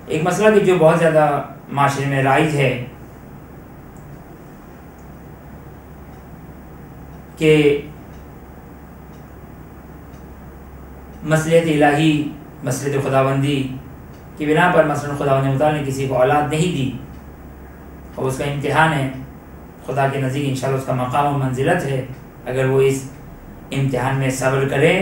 ایک مسئلہ کہ جو بہت زیادہ معاشرے میں رائج ہے کہ مصلحت الہی، مصلحت خداوندی کی بنا پر مثلا خداوند متعال نے کسی کو اولاد نہیں دی اور اس کا امتحان ہے، خدا کے نزدیک انشاءاللہ اس کا مقام و منزلت ہے اگر وہ اس امتحان میں صبر کرے۔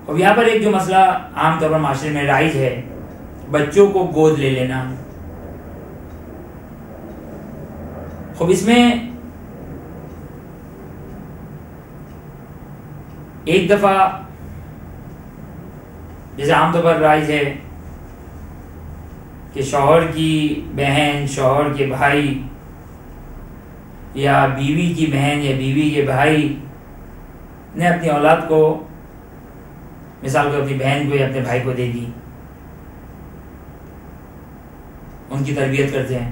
اور یہاں پر ایک جو مسئلہ عام طور پر معاشرے میں رائج ہے، بچوں کو گود لے لینا۔ خوب اس میں ایک دفعہ جیسے عام طور پر رائج ہے کہ شوہر کی بہن، شوہر کے بھائی یا بیوی کی بہن یا بیوی کے بھائی نے اپنی اولاد کو، مثال کو اپنی بہن کو یا اپنے بھائی کو دے دی، ان کی تربیت کرتے ہیں۔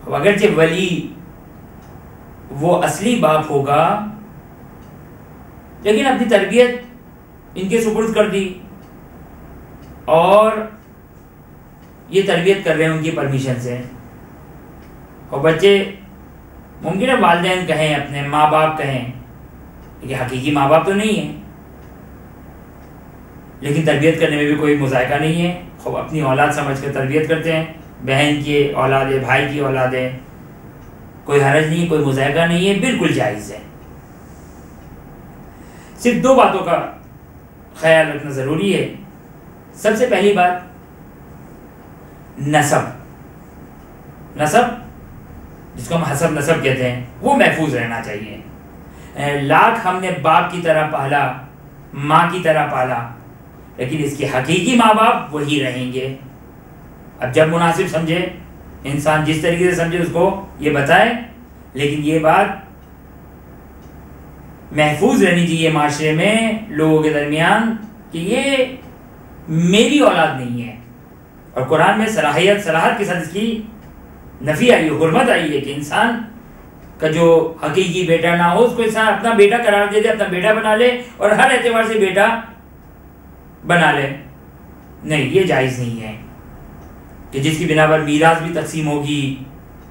اگرچہ ولی وہ اصلی باپ ہوگا لیکن اپنی تربیت ان کے سپرد کر دی اور یہ تربیت کر رہے ہیں ان کی پرمیشن سے۔ اور بچے ممکن ہے والدین کہیں، اپنے ماں باپ کہیں، لیکن حقیقی ماں باپ تو نہیں ہیں، لیکن تربیت کرنے میں بھی کوئی مذائقہ نہیں ہے، خوب اپنی اولاد سمجھ کر تربیت کرتے ہیں، بہن کی اولاد ہے، بھائی کی اولاد ہے، کوئی حرج نہیں، کوئی مذائقہ نہیں ہے، بالکل جائز ہے۔ صرف دو باتوں کا خیال رکھنا ضروری ہے۔ سب سے پہلی بات نسب جس کو ہم حسب نسب کہتے ہیں وہ محفوظ رہنا چاہیے۔ لاکھ ہم نے باپ کی طرح پالا، ماں کی طرح پالا، لیکن اس کے حقیقی ماں باپ وہی رہیں گے۔ اب جب مناسب سمجھے انسان، جس طریقے سے سمجھے اس کو یہ بتائے، لیکن یہ بات محفوظ رہنی چاہیے معاشرے میں لوگوں کے درمیان کہ یہ میری اولاد نہیں ہے۔ اور قرآن میں صراحت کے ساتھ اس کی نفی آئی ہے، حرمت آئی ہے کہ انسان کا جو حقیقی بیٹا نہ ہو اس کو انسان اپنا بیٹا قرار دے دے، اپنا بیٹا بنا لے اور ہر اعتبار سے بیٹا بنا لے۔ نہیں، یہ جائز نہیں ہے کہ جس کی بنا پر میراث بھی تقسیم ہوگی،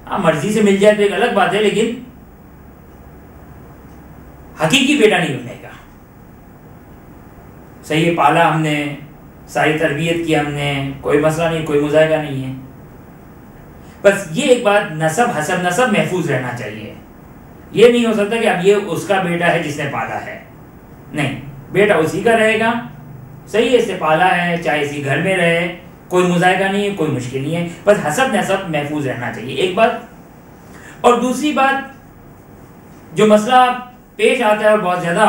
ہاں مرضی سے مل جائے تو ایک الگ بات ہے، لیکن حقیقی بیٹا نہیں بنے گا۔ صحیح پالا ہم نے، ساری تربیت کی ہم نے، کوئی مسئلہ نہیں، کوئی مذائقہ نہیں ہے۔ بس یہ ایک بات نسب، حسب نسب محفوظ رہنا چاہیے۔ یہ نہیں ہو سکتا کہ اب یہ اس کا بیٹا ہے جس نے پالا ہے، نہیں، بیٹا اسی کا رہے گا، صحیح ہے، اس نے پالا ہے، چاہے اسی گھر میں رہے، کوئی مذائقہ نہیں ہے، کوئی مشکل نہیں ہے، بس حسب نسب محفوظ رہنا چاہیے، ایک بات۔ اور دوسری بات جو مسئلہ پیش آتا ہے اور بہت زیادہ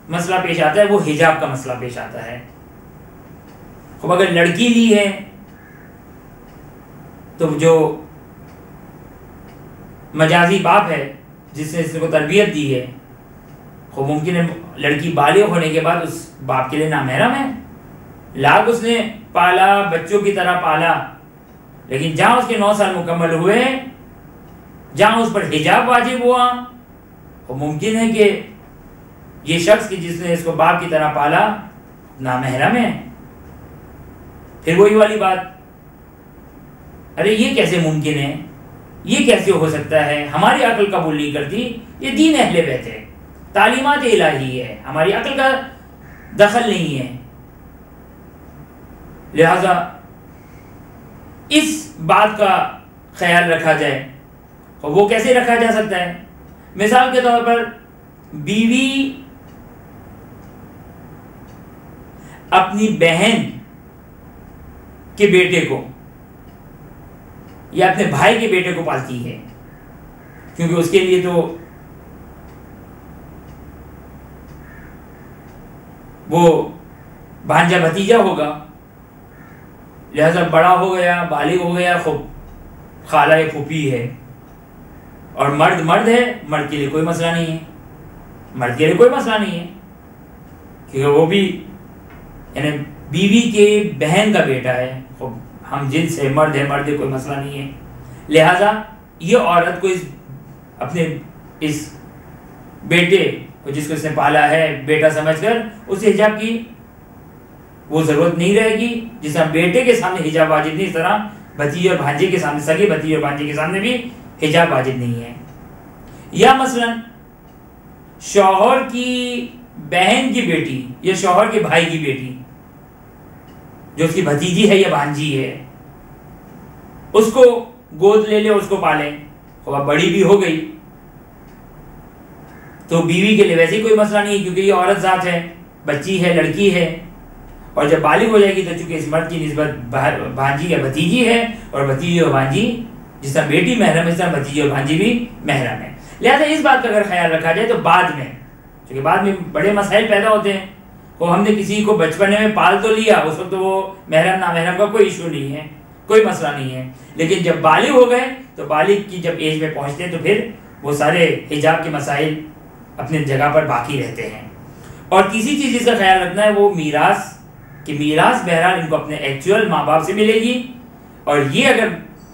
مسئلہ پیش آتا ہے وہ حجاب کا مسئلہ پیش آتا ہے۔ خب اگر لڑکی لی ہے تو جو مجازی باپ ہے جس نے اس کو تربیت دی ہے، خب ممکن ہے لڑکی بالغ ہونے کے بعد اس باپ کے لیے نامحرم ہے، لاکھ اس نے پالا، بچوں کی طرح پالا، لیکن جہاں اس کے 9 سال مکمل ہوئے، جہاں اس پر حجاب واجب ہوا، وہ ممکن ہے کہ یہ شخص کی جس نے اس کو باپ کی طرح پالا نامحرم ہے۔ پھر وہی والی بات، ارے یہ کیسے ممکن ہے، یہ کیسے ہو سکتا ہے، ہماری عقل قبول نہیں کرتی، یہ دین اہل بیت ہے، تعلیمات الہی ہے، ہماری عقل کا دخل نہیں ہے۔ لہذا اس بات کا خیال رکھا جائے، اور وہ کیسے رکھا جا سکتا ہے؟ مثال کے طور پر بیوی اپنی بہن کے بیٹے کو یا اپنے بھائی کے بیٹے کو پالتی ہے، کیونکہ اس کے لیے تو وہ بھانجا بھتیجا ہوگا، لہذا بڑا ہو گیا، بالغ ہو گیا، خوب خالہ پھوپھی ہے، اور مرد ہے، مرد کے لیے کوئی مسئلہ نہیں ہے، مرد کے لیے کوئی مسئلہ نہیں ہے، کیونکہ وہ بھی یعنی بیوی کے بہن کا بیٹا ہے، خوب ہم جنس ہے، مرد ہے، مرد کوئی مسئلہ نہیں ہے۔ لہٰذا یہ عورت کو اپنے اس بیٹے کو جس کو اس نے پالا ہے بیٹا سمجھ کر اسے حجاب کی وہ ضرورت نہیں رہے گی. جس طرح بیٹے کے سامنے حجاب واجب نہیں، اس طرح بھتیجے اور بھانجے کے سامنے، سگے بھتیجے اور بھانجے کے سامنے بھی حجاب واجب نہیں ہے. یا مثلا شوہر کی بہن کی بیٹی یا شوہر کے بھائی کی بیٹی جو اس کی بھتیجی ہے یا بھانجی ہے، اس کو گود لے لے، اس کو پالے، وہ بڑی بھی ہو گئی تو بیوی کے لیے ویسے ہی کوئی مسئلہ نہیں ہے، کیونکہ یہ عورت ذات ہے، بچی ہے، لڑکی ہے. اور جب بالغ ہو جائے گی تو چونکہ اس مرد کی نسبت بھانجی یا بھتیجی ہے، اور بھتیجی اور بھانجی جس طرح بیٹی محرم ہے اس طرح بھتیجی اور بھانجی بھی محرم ہے. لہٰذا اس بات کا اگر خیال رکھا جائے تو بعد میں، چونکہ بعد میں بڑے مسائل پیدا ہوتے ہیں، وہ ہم نے کسی کو بچپنے میں پال تو لیا، اس وقت وہ محرم نامحرم کا کوئی ایشو نہیں ہے، کوئی مسئلہ نہیں ہے. لیکن جب بالغ ہو گئے تو بالغ کی جب ایج میں پہنچتے ہیں تو پھر وہ سارے حجاب کے مسائل اپنے جگہ پر باقی رہتے ہیں. اور تیسری چیز جس کا خیال رکھنا ہے وہ میراث، کہ میراث بہرحال ان کو اپنے ایکچوئل ماں باپ سے ملے گی، اور یہ اگر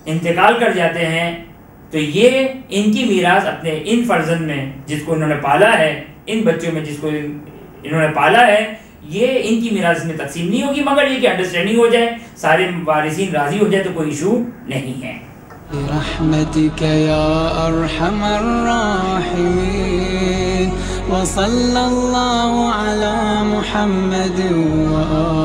انتقال کر جاتے ہیں تو یہ ان کی میراث اپنے ان فرزند میں جس کو انہوں نے پالا ہے، ان بچوں میں جس کو انہوں نے پالا ہے، یہ ان کی میراث میں تقسیم نہیں ہوگی، مگر یہ کہ انڈرسٹینڈنگ ہو جائے، سارے وارثین راضی ہو جائے تو کوئی ایشو نہیں ہے. برحمتك يا أرحم الراحمين وصلى الله على محمد وآله